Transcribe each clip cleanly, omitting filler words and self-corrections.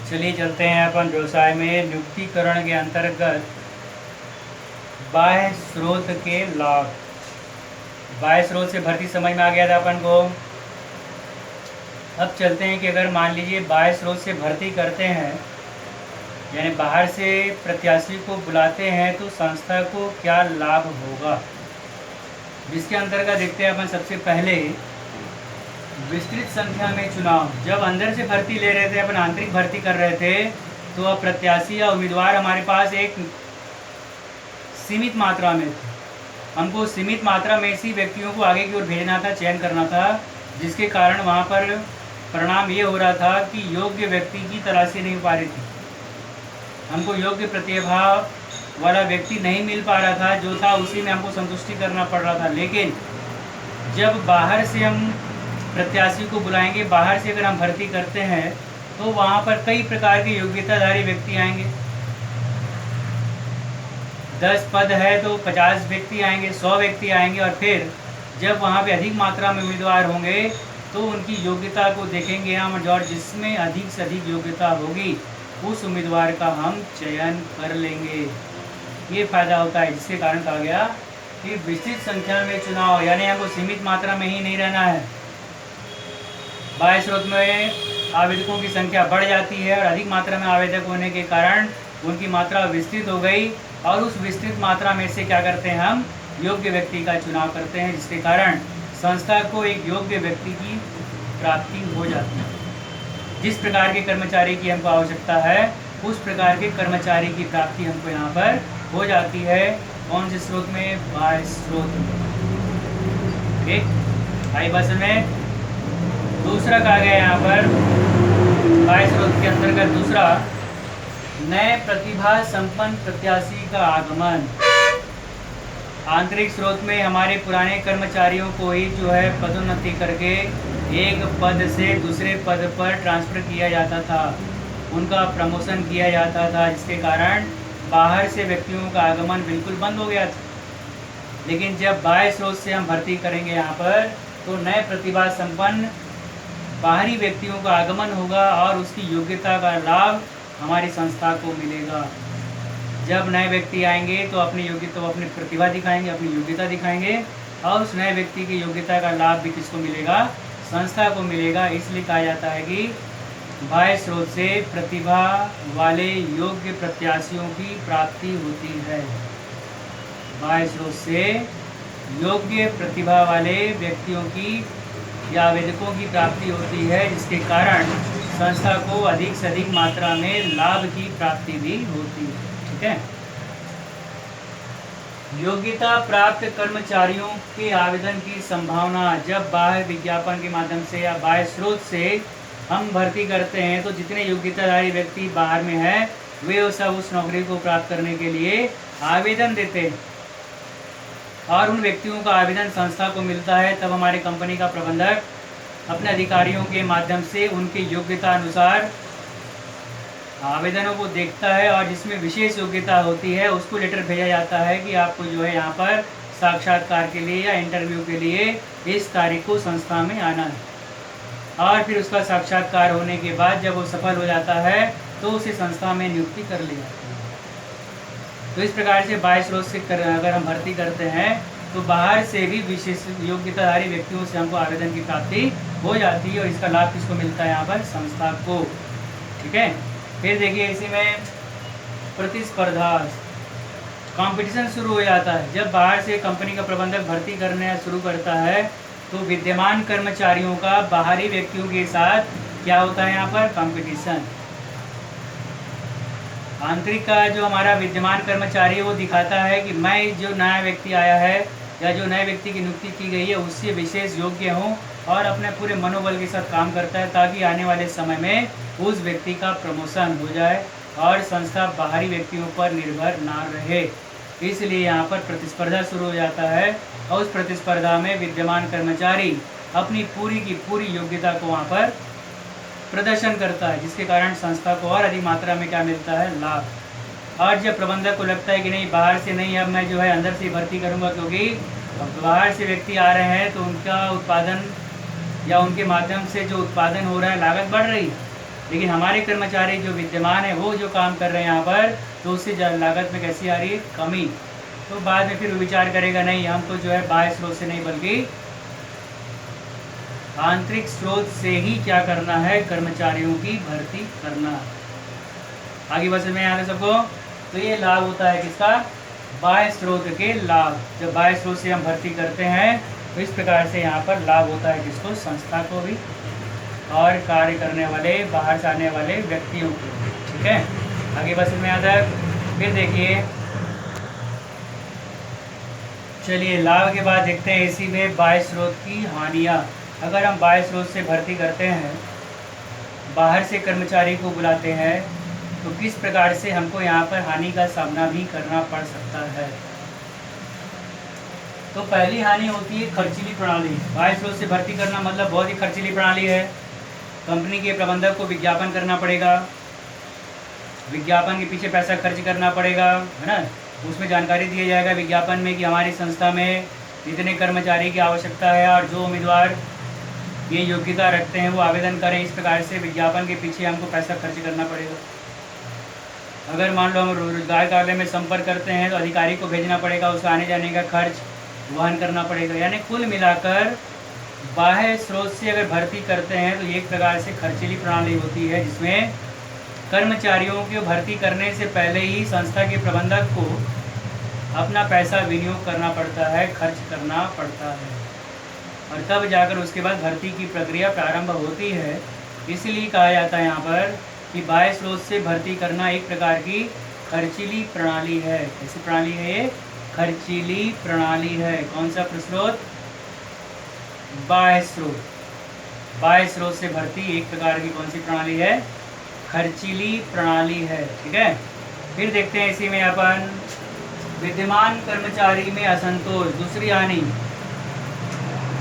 चलिए चलते हैं अपन व्यवसाय में नियुक्तिकरण के अंतर्गत बाह्य स्रोत के लाभ। बाह्य स्रोत से भर्ती समझ में आ गया था अपन को। अब चलते हैं कि अगर मान लीजिए बाह्य स्रोत से भर्ती करते हैं, यानी बाहर से प्रत्याशी को बुलाते हैं, तो संस्था को क्या लाभ होगा, जिसके अंतर्गत देखते हैं अपन। सबसे पहले विस्तृत संख्या में चुनाव। जब अंदर से भर्ती ले रहे थे, अपन आंतरिक भर्ती कर रहे थे, तो अब प्रत्याशी या उम्मीदवार हमारे पास एक सीमित मात्रा में थे। हमको सीमित मात्रा में इसी व्यक्तियों को आगे की ओर भेजना था, चयन करना था, जिसके कारण वहाँ पर परिणाम ये हो रहा था कि योग्य व्यक्ति की तलाशी नहीं पा रही थी। हमको योग्य प्रतिभा वाला व्यक्ति नहीं मिल पा रहा था, जो था उसी में हमको संतुष्टि करना पड़ रहा था। लेकिन जब बाहर से हम प्रत्याशी को बुलाएंगे, बाहर से अगर हम भर्ती करते हैं, तो वहाँ पर कई प्रकार के योग्यताधारी व्यक्ति आएंगे। 10 पद है तो 50 व्यक्ति आएंगे, 100 व्यक्ति आएंगे, और फिर जब वहाँ पे अधिक मात्रा में उम्मीदवार होंगे तो उनकी योग्यता को देखेंगे हम, और जिसमें अधिक से अधिक योग्यता होगी उस उम्मीदवार का हम चयन कर लेंगे। ये फायदा होता है, जिसके कारण कहा गया कि विस्तृत संख्या में चुनाव, यानी हमको सीमित मात्रा में ही नहीं रहना है। बाह्य स्रोत में आवेदकों की संख्या बढ़ जाती है, और अधिक मात्रा में आवेदक होने के कारण उनकी मात्रा विस्तृत हो गई, और उस विस्तृत मात्रा में से क्या करते हैं, हम योग्य व्यक्ति का चुनाव करते हैं, जिसके कारण संस्था को एक योग्य व्यक्ति की प्राप्ति हो जाती है। जिस प्रकार के कर्मचारी की हमको आवश्यकता है, उस प्रकार के कर्मचारी की प्राप्ति हमको यहाँ पर हो जाती है। कौन से स्रोत में? बाह्य स्रोत में। ठीक, आई बात में। दूसरा कहा गया यहाँ पर बाह्य स्रोत के अंतर्गत, दूसरा, नए प्रतिभा संपन्न प्रत्याशी का आगमन। आंतरिक स्रोत में हमारे पुराने कर्मचारियों को ही जो है पदोन्नति करके एक पद से दूसरे पद पर ट्रांसफ़र किया जाता था, उनका प्रमोशन किया जाता था, जिसके कारण बाहर से व्यक्तियों का आगमन बिल्कुल बंद हो गया था। लेकिन जब बाह्य स्रोत से हम भर्ती करेंगे यहाँ पर, तो नए प्रतिभा संपन्न बाहरी व्यक्तियों का आगमन होगा, और उसकी योग्यता का लाभ हमारी संस्था को मिलेगा। जब नए व्यक्ति आएंगे तो अपनी योग्यता, तो अपनी प्रतिभा दिखाएंगे, अपनी योग्यता दिखाएंगे, और उस नए व्यक्ति की योग्यता का लाभ भी किसको मिलेगा? संस्था को मिलेगा। इसलिए कहा जाता है कि बाह्य स्रोत से प्रतिभा वाले योग्य प्रत्याशियों की प्राप्ति होती है। बाह्य स्रोत से योग्य प्रतिभा वाले व्यक्तियों की या आवेदकों की प्राप्ति होती है, जिसके कारण संस्था को अधिक से अधिक मात्रा में लाभ की प्राप्ति भी होती है। ठीक है। योग्यता प्राप्त कर्मचारियों के आवेदन की संभावना। जब बाह्य विज्ञापन के माध्यम से या बाह्य स्रोत से हम भर्ती करते हैं, तो जितने योग्यताधारी व्यक्ति बाहर में है, वे सब उस नौकरी को प्राप्त करने के लिए आवेदन देते हैं, और उन व्यक्तियों का आवेदन संस्था को मिलता है। तब हमारे कंपनी का प्रबंधक अपने अधिकारियों के माध्यम से उनके योग्यता अनुसार आवेदनों को देखता है, और जिसमें विशेष योग्यता होती है उसको लेटर भेजा जाता है कि आपको जो है यहाँ पर साक्षात्कार के लिए या इंटरव्यू के लिए इस तारीख को संस्था में आना है। और फिर उसका साक्षात्कार होने के बाद जब वो सफल हो जाता है, तो उसे संस्था में नियुक्ति कर ली जाती है। तो इस प्रकार से बाह्य स्रोत से अगर हम भर्ती करते हैं, तो बाहर से भी विशेष योग्यताधारी व्यक्तियों से हमको आवेदन की प्राप्ति हो जाती है, और इसका लाभ किसको मिलता है? यहाँ पर संस्था को। ठीक है। फिर देखिए, इसी में प्रतिस्पर्धा, कंपटीशन शुरू हो जाता है। जब बाहर से कंपनी का प्रबंधक भर्ती करना शुरू करता है, तो विद्यमान कर्मचारियों का बाहरी व्यक्तियों के साथ क्या होता है? यहाँ पर कंपटीशन। आंतरिक का जो हमारा विद्यमान कर्मचारी है, वो दिखाता है कि मैं जो नया व्यक्ति आया है या जो नए व्यक्ति की नियुक्ति की गई है, उससे विशेष योग्य हूँ, और अपने पूरे मनोबल के साथ काम करता है, ताकि आने वाले समय में उस व्यक्ति का प्रमोशन हो जाए और संस्था बाहरी व्यक्तियों पर निर्भर ना रहे। इसलिए यहाँ पर प्रतिस्पर्धा शुरू हो जाता है, और उस प्रतिस्पर्धा में विद्यमान कर्मचारी अपनी पूरी की पूरी योग्यता को वहाँ पर प्रदर्शन करता है, जिसके कारण संस्था को और अधिक मात्रा में क्या मिलता है? लाभ। और जब प्रबंधक को लगता है कि नहीं, बाहर से नहीं, अब मैं जो है अंदर से भर्ती करूँगा, क्योंकि अब बाहर से व्यक्ति आ रहे हैं तो उनका उत्पादन या उनके माध्यम से जो उत्पादन हो रहा है, लागत बढ़ रही है, लेकिन हमारे कर्मचारी जो विद्यमान है वो जो काम कर रहे हैं यहाँ पर, तो उससे लागत में कैसी आ रही है, कमी। तो बाद में फिर विचार करेगा नहीं, हमको जो है बाह्य स्रोत से नहीं बल्कि आंतरिक स्रोत से ही क्या करना है, कर्मचारियों की भर्ती करना। आगे बस में यहाँ सबको। तो ये लाभ होता है किसका, बाह्य स्रोत के लाभ। जब बाह्य स्रोत से हम भर्ती करते हैं तो इस प्रकार से यहाँ पर लाभ होता है किसको, संस्था को भी और कार्य करने वाले बाहर से आने वाले व्यक्तियों को। ठीक है, आगे बस में आता है। फिर देखिए, चलिए लाभ के बाद देखते हैं इसी में बाह्य स्रोत की हानियाँ। अगर हम बाह्य स्रोत से भर्ती करते हैं, बाहर से कर्मचारी को बुलाते हैं, तो किस प्रकार से हमको यहाँ पर हानि का सामना भी करना पड़ सकता है। तो पहली हानि होती है खर्चीली प्रणाली। बाह्य स्रोत से भर्ती करना मतलब बहुत ही खर्चीली प्रणाली है। कंपनी के प्रबंधक को विज्ञापन करना पड़ेगा, विज्ञापन के पीछे पैसा खर्च करना पड़ेगा, है ना। उसमें जानकारी दिया जाएगा विज्ञापन में कि हमारी संस्था में इतने कर्मचारी की आवश्यकता है और जो उम्मीदवार ये योग्यता रखते हैं वो आवेदन करें। इस प्रकार से विज्ञापन के पीछे हमको पैसा खर्च करना पड़ेगा। अगर मान लो हम रोजगार कार्यालय में संपर्क करते हैं तो अधिकारी को भेजना पड़ेगा, उसका आने जाने का खर्च वहन करना पड़ेगा। यानी कुल मिलाकर बाह्य स्रोत से अगर भर्ती करते हैं तो एक प्रकार से खर्चीली प्रणाली होती है, जिसमें कर्मचारियों की भर्ती करने से पहले ही संस्था के प्रबंधक को अपना पैसा विनियोग करना पड़ता है, खर्च करना पड़ता है, और तब जाकर उसके बाद भर्ती की प्रक्रिया प्रारंभ होती है। इसलिए कहा जाता है यहाँ पर कि बाह्य स्रोत से भर्ती करना एक प्रकार की खर्चीली प्रणाली है। कैसी प्रणाली है ये, खर्चीली प्रणाली है। कौन सा स्रोत, बाह्य स्रोत। बाह्य स्रोत से भर्ती एक प्रकार की कौन सी प्रणाली है, खर्चीली प्रणाली है। ठीक है, फिर देखते हैं इसी में अपन विद्यमान कर्मचारी में असंतोष। दूसरी हानि,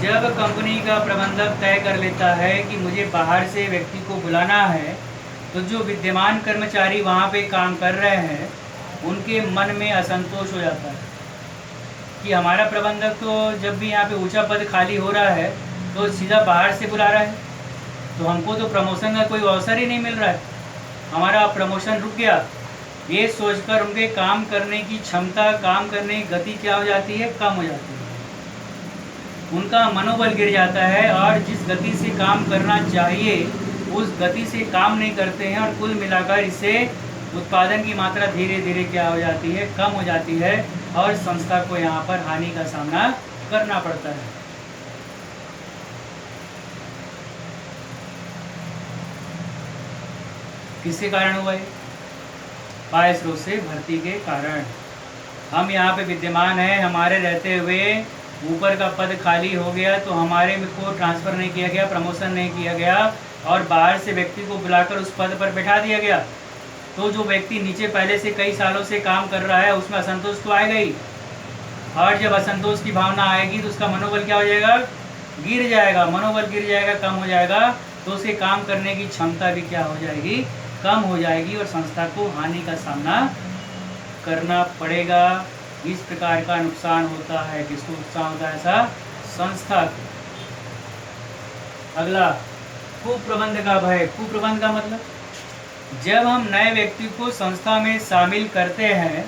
जब कंपनी का प्रबंधक तय कर लेता है कि मुझे बाहर से व्यक्ति को बुलाना है, तो जो विद्यमान कर्मचारी वहाँ पे काम कर रहे हैं उनके मन में असंतोष हो जाता है कि हमारा प्रबंधक तो जब भी यहाँ पे ऊंचा पद खाली हो रहा है तो सीधा बाहर से बुला रहा है, तो हमको तो प्रमोशन का कोई अवसर ही नहीं मिल रहा है, हमारा प्रमोशन रुक गया। ये सोचकर उनके काम करने की क्षमता, काम करने की गति क्या हो जाती है, कम हो जाती है। उनका मनोबल गिर जाता है और जिस गति से काम करना चाहिए उस गति से काम नहीं करते हैं, और कुल मिलाकर इससे उत्पादन की मात्रा धीरे धीरे क्या हो जाती है, कम हो जाती है, और संस्था को यहाँ पर हानि का सामना करना पड़ता है। किसके कारण हुआ है, बाह्य स्रोत से भर्ती के कारण। हम यहाँ पे विद्यमान हैं, हमारे रहते हुए ऊपर का पद खाली हो गया तो हमारे को ट्रांसफ़र नहीं किया गया, प्रमोशन नहीं किया गया, और बाहर से व्यक्ति को बुलाकर उस पद पर बैठा दिया गया, तो जो व्यक्ति नीचे पहले से कई सालों से काम कर रहा है उसमें असंतोष तो आएगा ही, और जब असंतोष की भावना आएगी तो उसका मनोबल क्या हो जाएगा, गिर जाएगा। मनोबल गिर जाएगा, कम हो जाएगा, तो उसे काम करने की क्षमता भी क्या हो जाएगी, कम हो जाएगी, और संस्था को हानि का सामना करना पड़ेगा। इस प्रकार का नुकसान होता है। किसको नुकसान होता है, ऐसा संस्था को। अगला, कुप्रबंध का भय। कुप्रबंध का मतलब, जब हम नए व्यक्ति को संस्था में शामिल करते हैं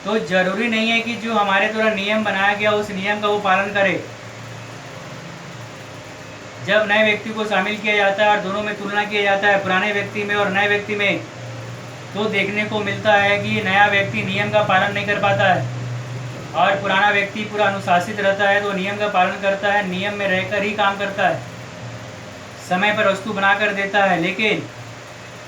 तो जरूरी नहीं है कि जो हमारे द्वारा नियम बनाया गया उस नियम का वो पालन करे। जब नए व्यक्ति को शामिल किया जाता है और दोनों में तुलना किया जाता है, पुराने व्यक्ति में और नए व्यक्ति में, तो देखने को मिलता है कि नया व्यक्ति नियम का पालन नहीं कर पाता है, और पुराना व्यक्ति पूरा अनुशासित रहता है तो नियम का पालन करता है, नियम में रहकर ही काम करता है, समय पर वस्तु बना कर देता है। लेकिन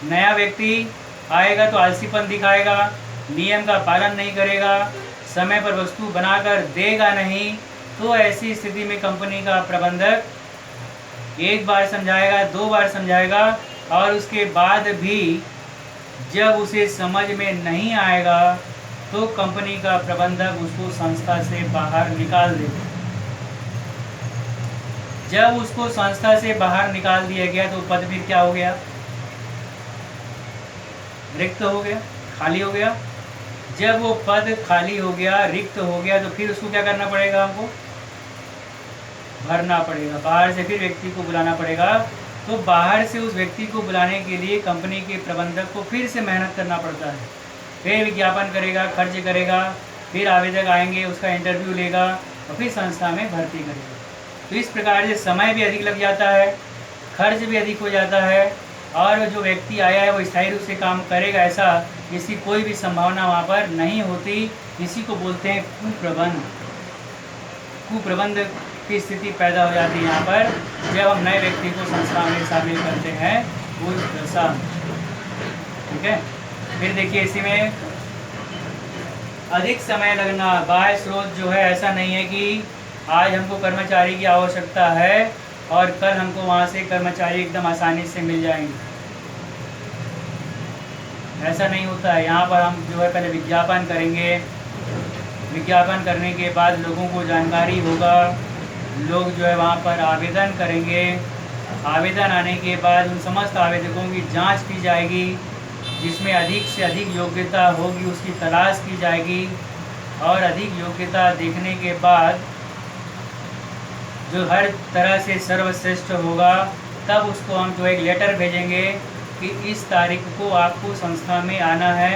नया व्यक्ति आएगा तो आलसीपन दिखाएगा, नियम का पालन नहीं करेगा, समय पर वस्तु बनाकर देगा नहीं, तो ऐसी स्थिति में कंपनी का प्रबंधक एक बार समझाएगा, 2 बार समझाएगा, और उसके बाद भी जब उसे समझ में नहीं आएगा तो कंपनी का प्रबंधक उसको संस्था से बाहर निकाल देगा। जब उसको संस्था से बाहर निकाल दिया गया तो पद फिर क्या हो गया, रिक्त हो गया, खाली हो गया। जब वो पद खाली हो गया, रिक्त हो गया, तो फिर उसको क्या करना पड़ेगा, हमको भरना पड़ेगा। बाहर से फिर व्यक्ति को बुलाना पड़ेगा तो बाहर से उस व्यक्ति को बुलाने के लिए कंपनी के प्रबंधक को फिर से मेहनत करना पड़ता है, फिर विज्ञापन करेगा, खर्च करेगा, फिर आवेदक आएंगे, उसका इंटरव्यू लेगा और फिर संस्था में भर्ती करेगा। तो इस प्रकार से समय भी अधिक लग जाता है, खर्च भी अधिक हो जाता है, और जो व्यक्ति आया है वो स्थायी रूप से काम करेगा ऐसा इसकी कोई भी संभावना वहाँ पर नहीं होती। इसी को बोलते हैं कुप्रबंध। कुप्रबंध की स्थिति पैदा हो जाती है यहाँ पर जब हम नए व्यक्ति को संस्था में शामिल करते हैं उस दशा। ठीक है, फिर देखिए इसी में अधिक समय लगना। बाह्य स्रोत जो है ऐसा नहीं है कि आज हमको कर्मचारी की आवश्यकता है और कल हमको वहाँ से कर्मचारी एकदम आसानी से मिल जाएंगे, ऐसा नहीं होता है। यहाँ पर हम जो है पहले विज्ञापन करेंगे, विज्ञापन करने के बाद लोगों को जानकारी होगा, लोग जो है वहाँ पर आवेदन करेंगे, आवेदन आने के बाद उन समस्त आवेदकों की जांच की जाएगी, जिसमें अधिक से अधिक योग्यता होगी उसकी तलाश की जाएगी, और अधिक योग्यता देखने के बाद जो हर तरह से सर्वश्रेष्ठ होगा तब उसको हम जो एक लेटर भेजेंगे कि इस तारीख को आपको संस्था में आना है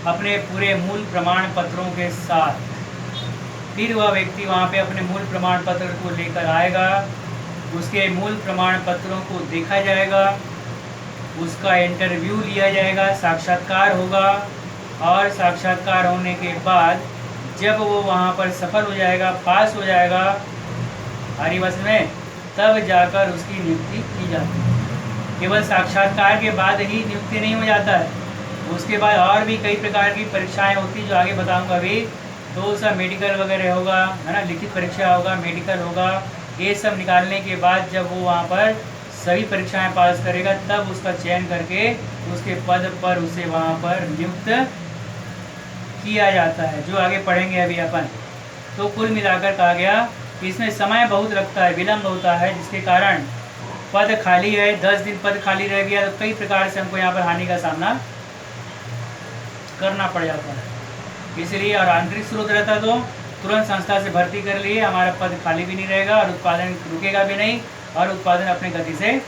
अपने पूरे मूल प्रमाण पत्रों के साथ। फिर वह व्यक्ति वहाँ पे अपने मूल प्रमाण पत्र को लेकर आएगा, उसके मूल प्रमाण पत्रों को देखा जाएगा, उसका इंटरव्यू लिया जाएगा, साक्षात्कार होगा, और साक्षात्कार होने के बाद जब वो वहाँ पर सफल हो जाएगा, पास हो जाएगा हरिवश में, तब जाकर उसकी नियुक्ति की जाती है। केवल साक्षात्कार के बाद ही नियुक्ति नहीं हो जाता है, उसके बाद और भी कई प्रकार की परीक्षाएं होती जो आगे बताऊंगा अभी। तो सब मेडिकल वगैरह होगा, है ना, लिखित परीक्षा होगा, मेडिकल होगा, ये सब निकालने के बाद जब वो वहाँ पर सभी परीक्षाएं पास करेगा तब उसका चयन करके उसके पद पर उसे वहाँ पर नियुक्त किया जाता है, जो आगे पढ़ेंगे अभी अपन। तो कुल मिलाकर कहा गया कि इसमें समय बहुत लगता है, विलम्ब होता है, जिसके कारण पद खाली है, 10 दिन पद खाली रह गया तो कई प्रकार से हमको यहाँ पर हानि का सामना करना पड़ जाता है। इसलिए और आंतरिक स्रोत रहता तो तुरंत संस्था से भर्ती कर लिए, हमारा पद खाली भी नहीं रहेगा और उत्पादन रुकेगा भी नहीं, और उत्पादन अपने गति से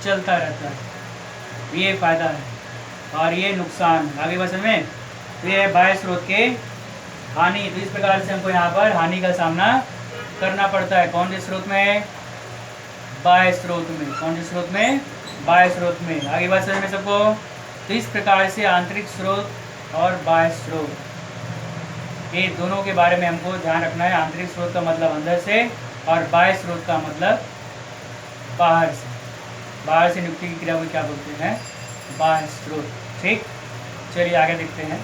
चलता रहता है। ये फायदा है और ये नुकसान आगे बस में। तो ये है बाह्य स्रोत के हानि। तो इस प्रकार से हमको यहाँ पर हानि का सामना करना पड़ता है। कौन से स्रोत में? बाह्य स्रोत में। कौन से स्रोत में? बाह्य स्रोत में। आगे बात समझ में सबको। तो इस प्रकार से आंतरिक स्रोत और बाह्य स्रोत ये दोनों के बारे में हमको ध्यान रखना है। आंतरिक स्रोत का मतलब अंदर से और बाह्य स्रोत का मतलब बाहर से। बाहर से नियुक्ति की क्रिया को क्या बोलते हैं? बाह्य स्रोत। ठीक, चलिए आगे देखते हैं।